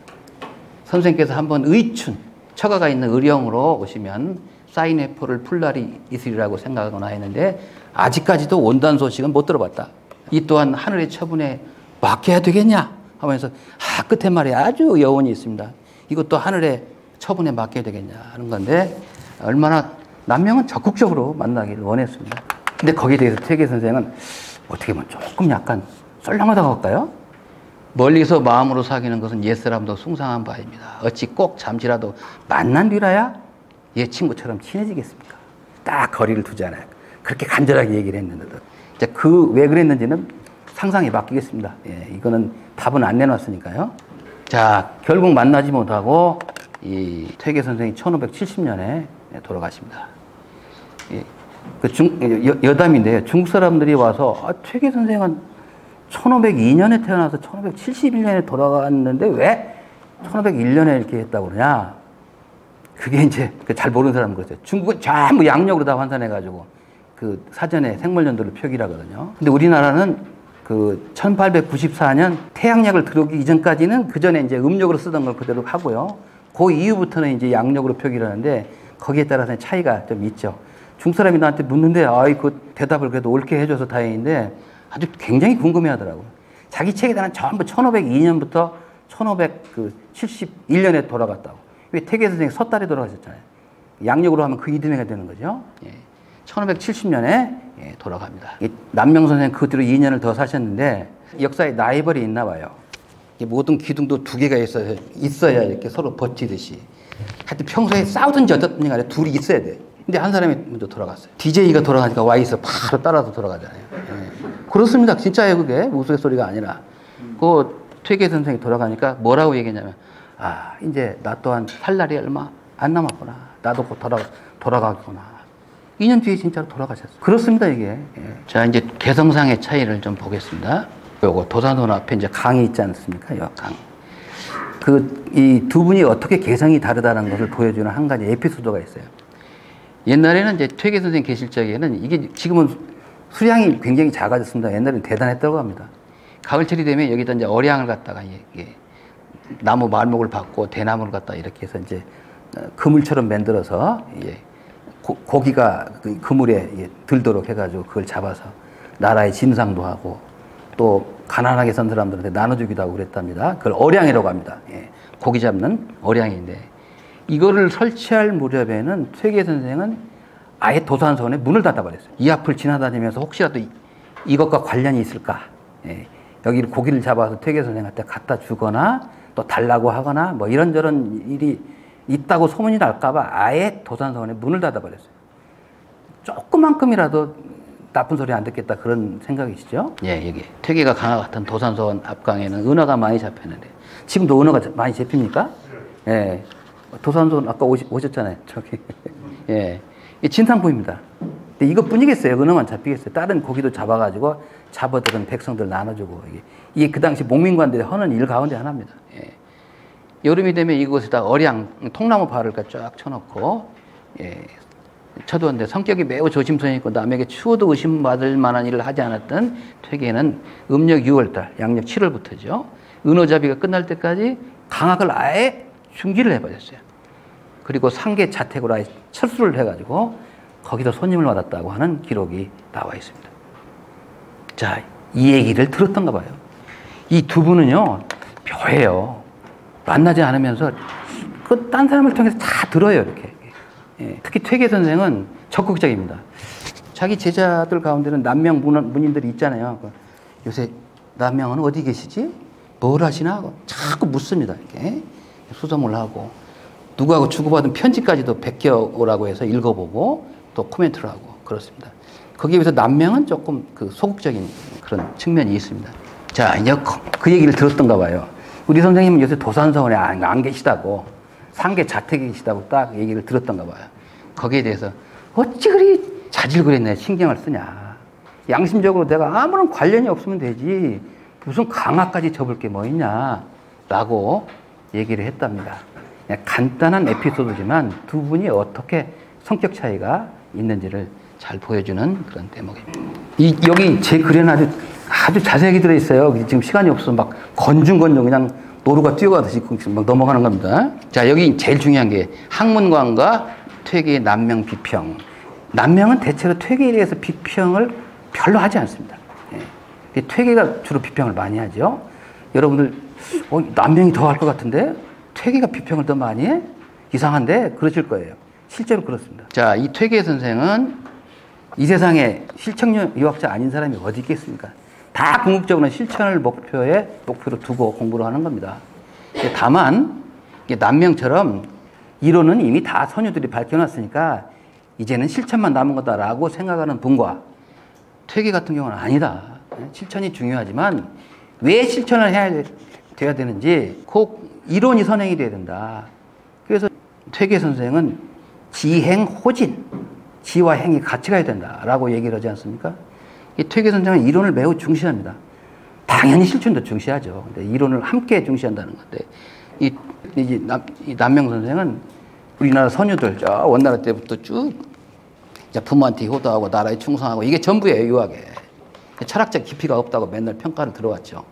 선생님께서 한번 의춘, 처가가 있는 의령으로 오시면 사인회포를 풀 날이 있으리라고 생각하거나 했는데 아직까지도 온다는 소식은 못 들어봤다. 이 또한 하늘의 처분에 맡겨야 되겠냐 하면서 끝에 말이 아주 여운이 있습니다. 이것도 하늘의 처분에 맡겨야 되겠냐 하는 건데 얼마나 남명은 적극적으로 만나기를 원했습니다. 근데 거기에 대해서 퇴계 선생은 어떻게 보면 조금 약간 썰렁하다고 할까요? 멀리서 마음으로 사귀는 것은 옛사람도 숭상한 바입니다. 어찌 꼭 잠시라도 만난 뒤라야 옛 친구처럼 친해지겠습니까? 딱 거리를 두잖아요. 그렇게 간절하게 얘기를 했는데도. 왜 그랬는지는 상상에 맡기겠습니다. 이거는 답은 안 내놨으니까요. 자, 결국 만나지 못하고 이 퇴계 선생이 1570년에 돌아가십니다. 여담인데요. 중국 사람들이 와서 퇴계 선생은 1502년에 태어나서 1571년에 돌아갔는데 왜 1501년에 이렇게 했다고 그러냐? 그게 이제 잘 모르는 사람은 그렇죠. 중국은 전부 양력으로 다 환산해가지고 그 사전에 생물연도를 표기하거든요. 근데 우리나라는 1894년 태양력을 들어오기 이전까지는 그 전에 이제 음력으로 쓰던 걸 그대로 하고요. 그 이후부터는 이제 양력으로 표기를 하는데 거기에 따라서 차이가 좀 있죠. 중국 사람이 나한테 묻는데 그 대답을 그래도 옳게 해줘서 다행인데 아주 굉장히 궁금해하더라고요. 자기 책에다는 전부 1502년부터 1571년에 돌아갔다고. 왜 퇴계 선생이 섣달에 돌아가셨잖아요. 양력으로 하면 그 이듬해가 되는 거죠. 1570년에 돌아갑니다. 남명 선생 그 뒤로 2년을 더 사셨는데 역사에 라이벌이 있나 봐요. 모든 기둥도 두 개가 있어야 이렇게 서로 버티듯이. 하여튼 평소에 싸우든지 어떻든지 간에 둘이 있어야 돼. 근데 한 사람이 먼저 돌아갔어요. DJ가 돌아가니까 와이서 바로 따라서 돌아가잖아요. 그렇습니다. 진짜예요, 그게. 우스갯소리가 아니라. 그 퇴계 선생이 돌아가니까 뭐라고 얘기했냐면, 이제 나 또한 살 날이 얼마 안 남았구나. 나도 곧 돌아가겠구나. 2년 뒤에 진짜로 돌아가셨어요. 그렇습니다, 이게. 자, 이제 개성상의 차이를 좀 보겠습니다. 요거 도산원 앞에 이제 강이 있지 않습니까? 요 강. 이 두 분이 어떻게 개성이 다르다는 것을 보여주는 한 가지 에피소드가 있어요. 옛날에는 이제 퇴계 선생님 계실 적에는 이게 지금은 수량이 굉장히 작아졌습니다. 옛날에는 대단했다고 합니다. 가을철이 되면 여기다 이제 어량을 갖다가 이게 나무 말목을 받고 대나무를 갖다 이렇게 해서 이제 그물처럼 만들어서 고기가 그 그물에 들도록 해가지고 그걸 잡아서 나라의 진상도 하고 또 가난하게 산 사람들한테 나눠주기도 하고 그랬답니다. 그걸 어량이라고 합니다. 고기 잡는 어량인데 이거를 설치할 무렵에는 퇴계 선생은 아예 도산서원에 문을 닫아버렸어요. 이 앞을 지나다니면서 혹시라도 이것과 관련이 있을까? 여기 고기를 잡아서 퇴계 선생한테 갖다 주거나 또 달라고 하거나 뭐 이런저런 일이 있다고 소문이 날까봐 아예 도산서원에 문을 닫아버렸어요. 조그만큼이라도 나쁜 소리 안 듣겠다 그런 생각이시죠? 예, 여기 퇴계가 강화 같은 도산서원 앞강에는 은어가 많이 잡혔는데 지금도 은어가 많이 잡힙니까? 예, 도산서원 아까 오셨잖아요. 저기 예, 이 진상부입니다. 근데 이것뿐이겠어요. 은어만 잡히겠어요. 다른 고기도 잡아가지고 잡아들은 백성들 나눠주고 이게 그 당시 목민관들이 하는 일 가운데 하나입니다. 예. 여름이 되면 이곳에다 어량 통나무 발을 쫙 쳐놓고 쳐두었는데 성격이 매우 조심성이 있고 남에게 추워도 의심받을 만한 일을 하지 않았던 퇴계는 음력 6월달, 양력 7월부터죠. 은어잡이가 끝날 때까지 강학을 아예 중지를 해버렸어요. 그리고 상계 자택으로 아예 철수를 해가지고 거기서 손님을 받았다고 하는 기록이 나와 있습니다. 자, 이 얘기를 들었던가 봐요. 이 두 분은요, 묘해요. 만나지 않으면서 딴 사람을 통해서 다 들어요, 이렇게. 특히 퇴계 선생은 적극적입니다. 자기 제자들 가운데는 남명 문인들이 있잖아요. 요새 남명은 어디 계시지? 뭘 하시나? 자꾸 묻습니다. 이렇게 수소문을 하고 누구하고 주고받은 편지까지도 베껴오라고 해서 읽어보고 또 코멘트를 하고 그렇습니다. 거기에 비해서 남명은 조금 그 소극적인 그런 측면이 있습니다. 자, 이제 그 얘기를 들었던가 봐요. 우리 선생님은 요새 도산서원에 안 계시다고 상계 자택에 계시다고 딱 얘기를 들었던가 봐요. 거기에 대해서 어찌 그리 자질구레네 신경을 쓰냐. 양심적으로 내가 아무런 관련이 없으면 되지 무슨 강화까지 접을 게 뭐 있냐 라고 얘기를 했답니다. 그냥 간단한 에피소드지만 두 분이 어떻게 성격 차이가 있는지를 잘 보여주는 그런 대목입니다. 여기 제 글에는 아주 자세하게 들어있어요. 지금 시간이 없어서 막 건중건중 그냥 노루가 뛰어가듯이 막 넘어가는 겁니다. 자, 여기 제일 중요한 게 학문관과 퇴계의 남명 비평. 남명은 대체로 퇴계에 대해서 비평을 별로 하지 않습니다. 퇴계가 주로 비평을 많이 하죠. 여러분들 남명이 더 할 것 같은데 퇴계가 비평을 더 많이 해? 이상한데? 그러실 거예요. 실제로 그렇습니다. 자, 이 퇴계 선생은 이 세상에 실천 유학자 아닌 사람이 어디 있겠습니까? 다 궁극적으로는 실천을 목표로 두고 공부를 하는 겁니다. 다만 남명처럼 이론은 이미 다 선유들이 밝혀놨으니까 이제는 실천만 남은 거다라고 생각하는 분과 퇴계 같은 경우는 아니다. 실천이 중요하지만 왜 실천을 돼야 되는지 꼭 이론이 선행이 돼야 된다. 그래서 퇴계 선생은 지행호진, 지와 행이 같이 가야 된다라고 얘기를 하지 않습니까? 이 퇴계 선생은 이론을 매우 중시합니다. 당연히 실천도 중시하죠. 근데 이론을 함께 중시한다는 건데 이 남명 선생은 우리나라 선유들 저 원나라 때부터 쭉 부모한테 효도하고 나라에 충성하고 이게 전부예요. 유학에 철학적 깊이가 없다고 맨날 평가를 들어왔죠.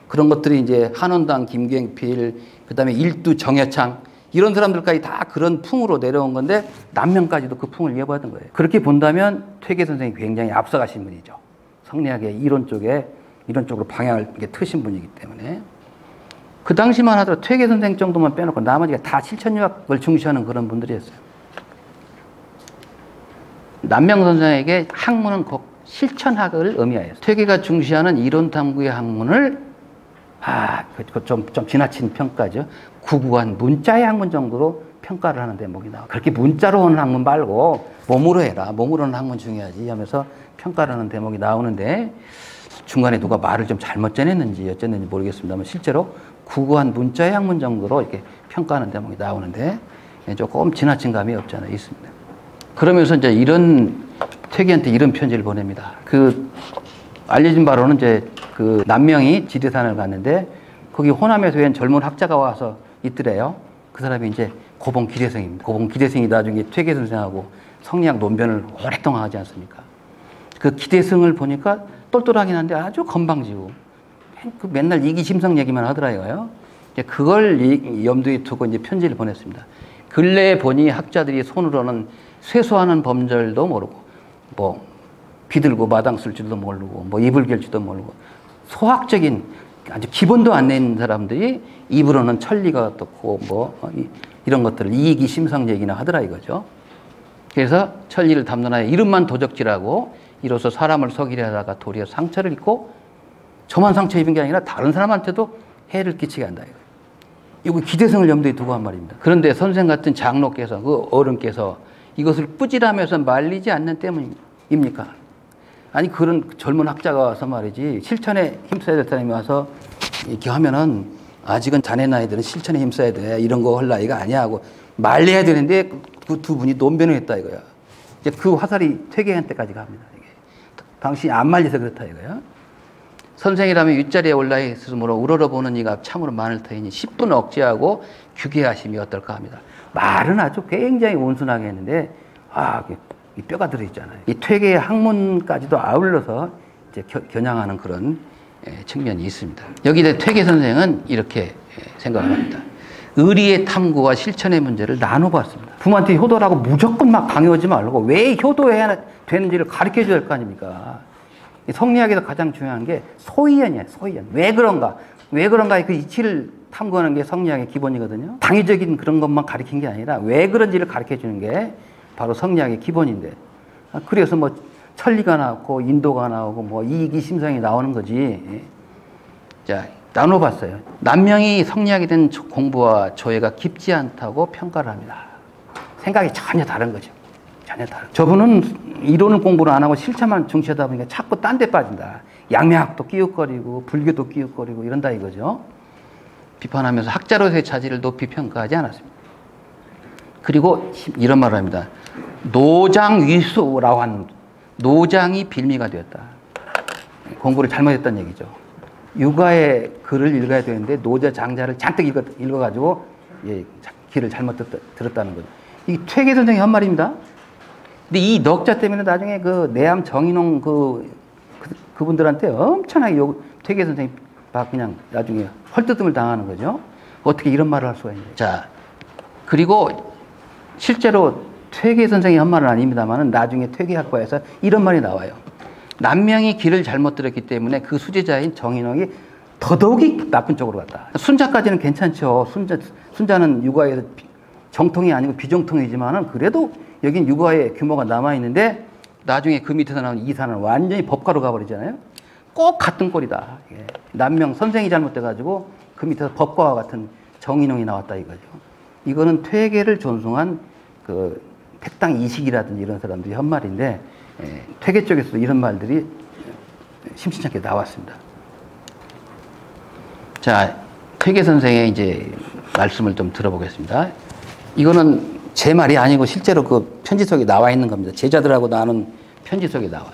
그런 것들이 이제 한원당 김경필 그다음에 일두 정여창 이런 사람들까지 다 그런 풍으로 내려온 건데 남명까지도 그 풍을 이어받은 거예요. 그렇게 본다면 퇴계 선생이 굉장히 앞서가신 분이죠. 성리학의 이론 쪽으로 방향을 트신 분이기 때문에 그 당시만 하더라도 퇴계 선생 정도만 빼놓고 나머지가 다 실천유학을 중시하는 그런 분들이었어요. 남명 선생에게 학문은 곧 실천학을 의미하였어요. 퇴계가 중시하는 이론 탐구의 학문을 좀 지나친 평가죠. 구구한 문자의 학문 정도로 평가를 하는 대목이 나와요. 그렇게 문자로 하는 학문 말고 몸으로 해라. 몸으로 하는 학문 중요하지 하면서 평가를 하는 대목이 나오는데 중간에 누가 말을 좀 잘못 전했는지 어쨌는지 모르겠습니다만 실제로 구구한 문자의 학문 정도로 이렇게 평가하는 대목이 나오는데 조금 지나친 감이 없지 않아 있습니다. 그러면서 이제 퇴계한테 이런 편지를 보냅니다. 알려진 바로는 이제 남명이 지리산을 갔는데 거기 호남에서 웬 젊은 학자가 와서 있더래요. 그 사람이 이제 고봉 기대생입니다. 고봉 기대생이 나중에 퇴계 선생하고 성리학 논변을 오랫동안 하지 않습니까? 그 기대생을 보니까 똘똘하긴 한데 아주 건방지고 그 맨날 이기심성 얘기만 하더라고요. 이제 그걸 염두에 두고 이제 편지를 보냈습니다. 근래에 보니 학자들이 손으로는 쇠소하는 범절도 모르고 뭐 비들고 마당 쓸 줄도 모르고 뭐 이불 갤 줄도 모르고 소학적인 아주 기본도 안 낸 사람들이 입으로는 천리가 어떻고 뭐 이런 것들을 이기심성 얘기나 하더라 이거죠. 그래서 천리를 담론하여 이름만 도적질하고 이로써 사람을 속이려 하다가 도리어 상처를 입고 저만 상처 입은 게 아니라 다른 사람한테도 해를 끼치게 한다 이거예요. 이거 기대성을 염두에 두고 한 말입니다. 그런데 선생 같은 장로께서 그 어른께서 이것을 뿌질하면서 말리지 않는 때문입니까? 아니 그런 젊은 학자가 와서 말이지 실천에 힘써야 될 사람이 와서 이렇게 하면은 아직은 자네 나이들은 실천에 힘써야 돼 이런 거 할 나이가 아니야 하고 말려야 되는데 그 두 분이 논변을 했다 이거야. 이제 그 화살이 퇴계한 때까지 갑니다. 이게. 당신이 안 말려서 그렇다 이거야. 선생이라면 윗자리에 올라 있으므로 우러러보는 이가 참으로 많을 터이니 10분 억제하고 규계하심이 어떨까 합니다. 말은 아주 굉장히 온순하게 했는데 이 뼈가 들어있잖아요. 이 퇴계의 학문까지도 아울러서 이제 겨냥하는 그런 측면이 있습니다. 여기에 퇴계 선생은 이렇게 생각을 합니다. 의리의 탐구와 실천의 문제를 나눠봤습니다. 부모한테 효도라고 무조건 막 강요하지 말고 왜 효도해야 되는지를 가르쳐 줘야 될 거 아닙니까? 성리학에서 가장 중요한 게 소이연이에요. 소이연. 왜 그런가? 왜 그런가의 그 이치를 탐구하는 게 성리학의 기본이거든요. 당위적인 그런 것만 가르친 게 아니라 왜 그런지를 가르쳐 주는 게 바로 성리학의 기본인데. 그래서 뭐 천리가 나오고 인도가 나오고 뭐 이기심성이 나오는 거지. 자, 나눠봤어요. 남명이 성리학에 대한 공부와 조예가 깊지 않다고 평가를 합니다. 생각이 전혀 다른 거죠. 전혀 다른. 저분은 이론을 공부를 안 하고 실천만 중시하다 보니까 자꾸 딴 데 빠진다. 양명학도 끼웃거리고 불교도 끼웃거리고 이런다 이거죠. 비판하면서 학자로서의 자질을 높이 평가하지 않았습니다. 그리고 이런 말을 합니다. 노장위수라고 하는 노장이 빌미가 되었다. 공부를 잘못했다는 얘기죠. 육아의 글을 읽어야 되는데 노자 장자를 잔뜩 읽어가지고 길을 잘못 들었다는 거죠. 이 퇴계 선생이 한 말입니다. 근데 이 넉자 때문에 나중에 그 내암 정인홍 그분들한테 엄청나게 퇴계 선생이 막 그냥 나중에 헐뜯음을 당하는 거죠. 어떻게 이런 말을 할 수가 있냐. 자, 그리고 실제로 퇴계 선생이 한 말은 아닙니다만 나중에 퇴계학과에서 이런 말이 나와요. 남명이 길을 잘못 들었기 때문에 그 수제자인 정인홍이 더더욱이 나쁜 쪽으로 갔다. 순자까지는 괜찮죠. 순자는 육아에서 정통이 아니고 비정통이지만은 그래도 여긴 육아의 규모가 남아있는데 나중에 그 밑에서 나오는 이사는 완전히 법가로 가버리잖아요. 꼭 같은 꼴이다. 남명 선생이 잘못돼가지고 그 밑에서 법과와 같은 정인홍이 나왔다 이거죠. 이거는 퇴계를 존중한 그 택당 이식이라든지 이런 사람들이 한 말인데 퇴계 쪽에서도 이런 말들이 심심찮게 나왔습니다. 자, 퇴계 선생의 이제 말씀을 좀 들어보겠습니다. 이거는 제 말이 아니고 실제로 그 편지 속에 나와 있는 겁니다. 제자들하고 나눈 편지 속에 나와요.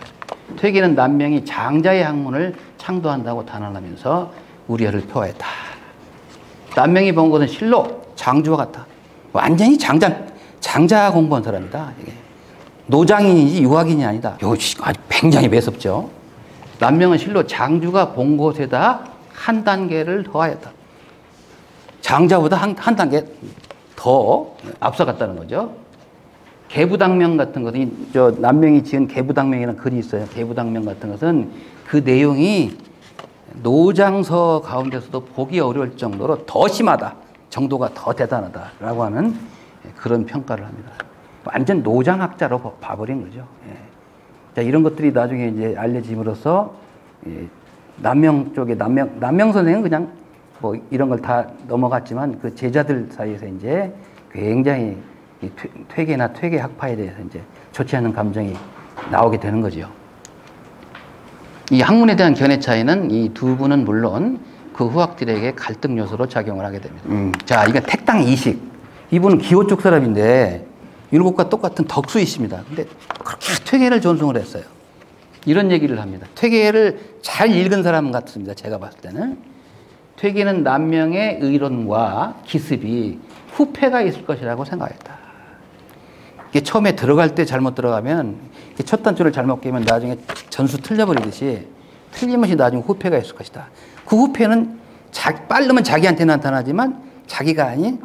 퇴계는 남명이 장자의 학문을 창도한다고 단언하면서 우려를 표하였다. 남명이 본 것은 실로 장주와 같다. 완전히 장자 공부한 사람이다. 이게. 노장인이지 유학인이 아니다. 이거 아주 굉장히 매섭죠. 남명은 실로 장주가 본 곳에다 한 단계를 더하였다. 장자보다 한 단계 더 앞서갔다는 거죠. 계부당명 같은 것은 저 남명이 지은 계부당명이라는 글이 있어요. 계부당명 같은 것은 그 내용이 노장서 가운데서도 보기 어려울 정도로 더 심하다. 정도가 더 대단하다라고 하는 그런 평가를 합니다. 완전 노장학자로 봐버린 거죠. 자, 이런 것들이 나중에 이제 알려짐으로써 남명 쪽에 남명 선생은 그냥 뭐 이런 걸 다 넘어갔지만 그 제자들 사이에서 이제 굉장히 이 퇴계나 퇴계 학파에 대해서 이제 좋지 않은 감정이 나오게 되는 거죠. 이 학문에 대한 견해 차이는 이 두 분은 물론 그 후학들에게 갈등 요소로 작용을 하게 됩니다. 자, 이건 택당 이식. 이분은 기호 쪽 사람인데 율곡과 똑같은 덕수이십니다. 근데 그렇게 퇴계를 존중을 했어요. 이런 얘기를 합니다. 퇴계를 잘 읽은 사람 같습니다. 제가 봤을 때는. 퇴계는 남명의 의론과 기습이 후패가 있을 것이라고 생각했다. 이게 처음에 들어갈 때 잘못 들어가면 첫 단추를 잘못 끼면 나중에 전수 틀려버리듯이 틀림없이 나중에 후패가 있을 것이다. 그 후패는 빠르면 자기한테 나타나지만 자기가 아닌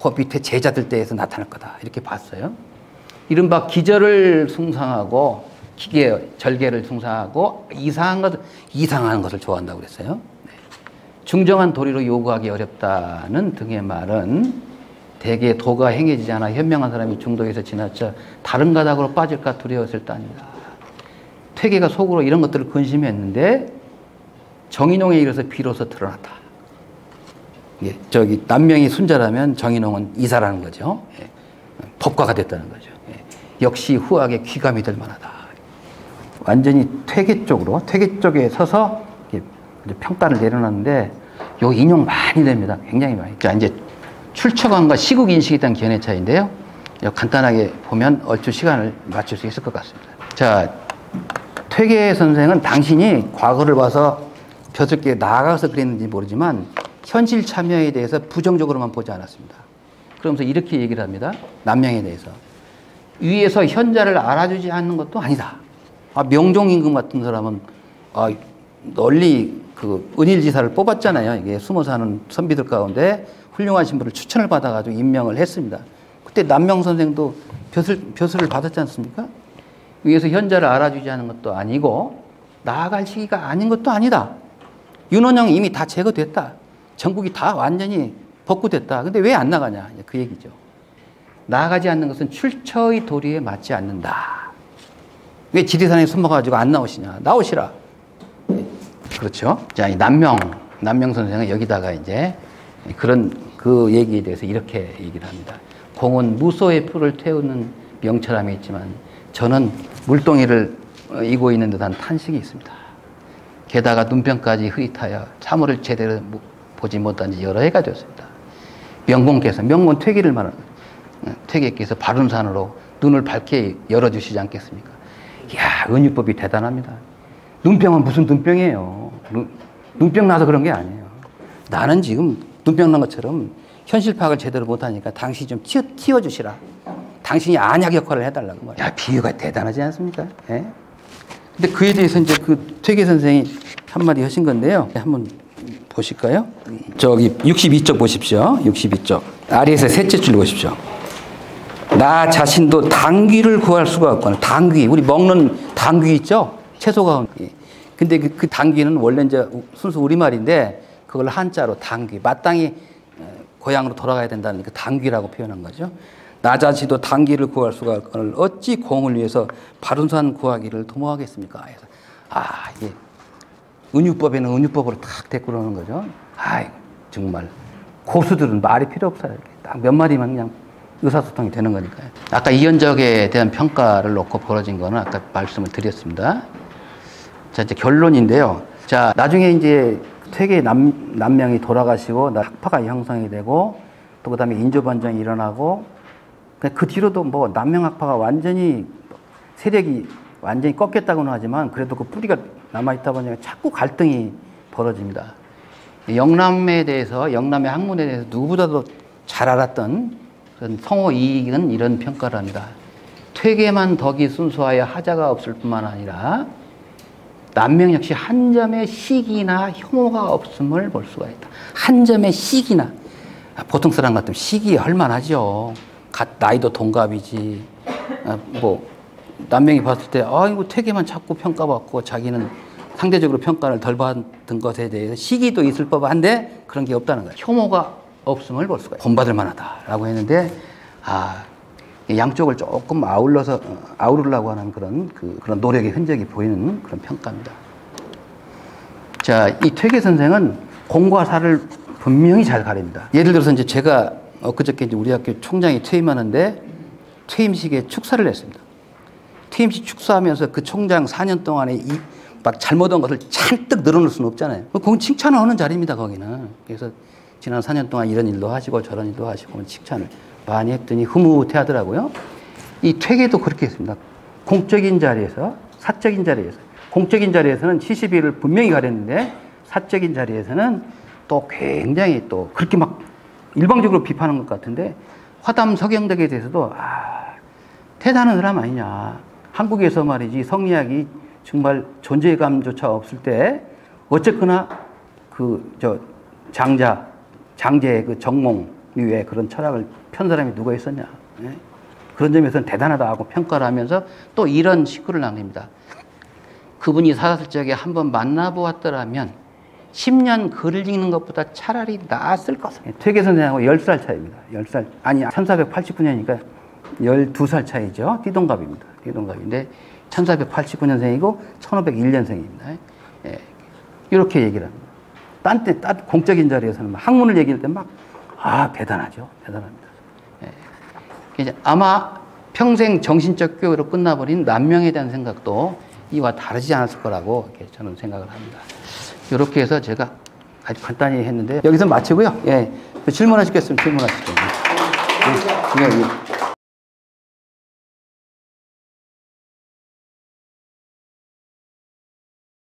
그 밑에 제자들 때에서 나타날 거다. 이렇게 봤어요. 이른바 기절을 숭상하고 기계, 절개를 숭상하고 이상한 것을 좋아한다고 그랬어요. 중정한 도리로 요구하기 어렵다는 등의 말은 대개 도가 행해지지 않아 현명한 사람이 중도에서 지나쳐 다른 가닥으로 빠질까 두려웠을 따입니다. 퇴계가 속으로 이런 것들을 근심했는데 정인홍에 이르러서 비로소 드러났다. 예, 저기 남명이 순자라면 정인홍은 이사라는 거죠. 예, 법과가 됐다는 거죠. 예, 역시 후학의 귀감이 될 만하다. 완전히 퇴계 쪽에 서서 평가를 내려놨는데 요 인용 많이 됩니다. 굉장히 많이. 자, 이제 출처관과 시국 인식에 대한 견해 차이인데요. 간단하게 보면 얼추 시간을 맞출 수 있을 것 같습니다. 자, 퇴계 선생은 당신이 과거를 봐서 벼슬게 나아가서 그랬는지 모르지만 현실 참여에 대해서 부정적으로만 보지 않았습니다. 그러면서 이렇게 얘기를 합니다. 남명에 대해서. 위에서 현자를 알아주지 않는 것도 아니다. 명종임금 같은 사람은 널리 그 은일지사를 뽑았잖아요. 이게 숨어 사는 선비들 가운데 훌륭하신 분을 추천을 받아가지고 임명을 했습니다. 그때 남명 선생도 벼슬을 받았지 않습니까? 위에서 현자를 알아주지 않은 것도 아니고 나아갈 시기가 아닌 것도 아니다. 윤원영이 이미 다 제거됐다. 전국이 다 완전히 복구됐다. 근데 왜 안 나가냐? 그 얘기죠. 나아가지 않는 것은 출처의 도리에 맞지 않는다. 왜 지리산에 숨어가지고 안 나오시냐? 나오시라. 그렇죠. 자, 이 남명 선생은 여기다가 이제 그 얘기에 대해서 이렇게 얘기를 합니다. 공은 무소의 풀을 태우는 명철함이 있지만 저는 물동이를 이고 있는 듯한 탄식이 있습니다. 게다가 눈병까지 흐릿하여 참호를 제대로 보지 못한 지 여러 해가 되었습니다. 명문 퇴계를 말하는 퇴계께서 바른산으로 눈을 밝게 열어주시지 않겠습니까? 이야, 은유법이 대단합니다. 눈병은 무슨 눈병이에요. 눈병 나서 그런 게 아니에요. 나는 지금 눈병 난 것처럼 현실 파악을 제대로 못하니까 당신이 좀 튀어주시라. 당신이 안약 역할을 해달라고 말이야. 비유가 대단하지 않습니까? 예? 근데 그에 대해서 이제 그 퇴계 선생이 한마디 하신 건데요. 한번 보실까요? 저기 62쪽 보십시오. 62쪽. 아래에서 셋째 줄 보십시오. 나 자신도 당귀를 구할 수가 없거나. 당귀. 우리 먹는 당귀 있죠? 채소 가운데. 근데 그 당귀는 원래 이제 순수 우리말인데 그걸 한자로 당귀. 마땅히 고향으로 돌아가야 된다는 그 당귀라고 표현한 거죠. 나 자신도 당귀를 구할 수가 없거늘 어찌 공을 위해서 바른산 구하기를 도모하겠습니까? 그래서 이게 은유법에는 은유법으로 탁 데리고 그러는 거죠. 정말 고수들은 말이 필요 없어요. 딱 몇 마디만 그냥 의사소통이 되는 거니까요. 아까 이현적에 대한 평가를 놓고 벌어진 거는 아까 말씀을 드렸습니다. 자, 이제 결론인데요. 자, 나중에 이제 퇴계 남명이 돌아가시고 학파가 형성이 되고 또 그다음에 인조반정이 일어나고 그 뒤로도 뭐 남명학파가 완전히 세력이 완전히 꺾였다고는 하지만 그래도 그 뿌리가 남아있다 보니까 자꾸 갈등이 벌어집니다. 영남의 학문에 대해서 누구보다도 잘 알았던 그런 성호 이익은 이런 평가를 합니다. 퇴계만 덕이 순수하여 하자가 없을 뿐만 아니라 남명 역시 한 점의 시기나 혐오가 없음을 볼 수가 있다. 한 점의 시기나. 보통 사람 같으면 시기에 할만하죠. 나이도 동갑이지. 남명이 봤을 때, 이거 퇴계만 자꾸 평가받고 자기는 상대적으로 평가를 덜 받은 것에 대해서 시기도 있을 법한데 그런 게 없다는 거예요. 혐오가 없음을 볼 수가 있다. 본받을 만하다라고 했는데, 양쪽을 조금 아우르려고 하는 그런 노력의 흔적이 보이는 그런 평가입니다. 자, 이 퇴계 선생은 공과 사를 분명히 잘 가립니다. 예를 들어서 이제 제가 엊그저께 이제 우리 학교 총장이 퇴임하는데 퇴임식에 축사를 했습니다. 퇴임식 축사하면서 그 총장 4년 동안에 막 잘못한 것을 잔뜩 늘어놓을 수는 없잖아요. 그건 칭찬을 하는 자리입니다, 거기는. 그래서 지난 4년 동안 이런 일도 하시고 저런 일도 하시고 칭찬을 많이 했더니 흐뭇해하더라고요. 이 퇴계도 그렇게 했습니다. 공적인 자리에서, 사적인 자리에서. 공적인 자리에서는 70일을 분명히 가렸는데 사적인 자리에서는 또 굉장히 또 그렇게 막 일방적으로 비판한 것 같은데 화담 서경덕에 대해서도 대단한 사람 아니냐. 한국에서 말이지 성리학이 정말 존재감조차 없을 때 어쨌거나 장제의 그 정몽류의 그런 철학을 편 사람이 누가 있었냐. 예? 그런 점에서는 대단하다고 평가를 하면서 또 이런 식구를 남깁니다. 그분이 살았을 적에 한번 만나보았더라면 10년 글을 읽는 것보다 차라리 나았을 것을. 퇴계 선생하고 10살 차이입니다. 10살. 아니, 1489년이니까 12살 차이죠. 띠동갑입니다. 띠동갑인데 1489년생이고 1501년생입니다. 예. 이렇게 얘기를 합니다. 딴 공적인 자리에서는 막 학문을 얘기할 때 막, 대단하죠. 대단합니다. 예. 이제 아마 평생 정신적 교육으로 끝나버린 남명에 대한 생각도 이와 다르지 않았을 거라고 이렇게 저는 생각을 합니다. 이렇게 해서 제가 아주 간단히 했는데 여기서 마치고요. 예. 질문하시겠으면 질문하시죠. 예.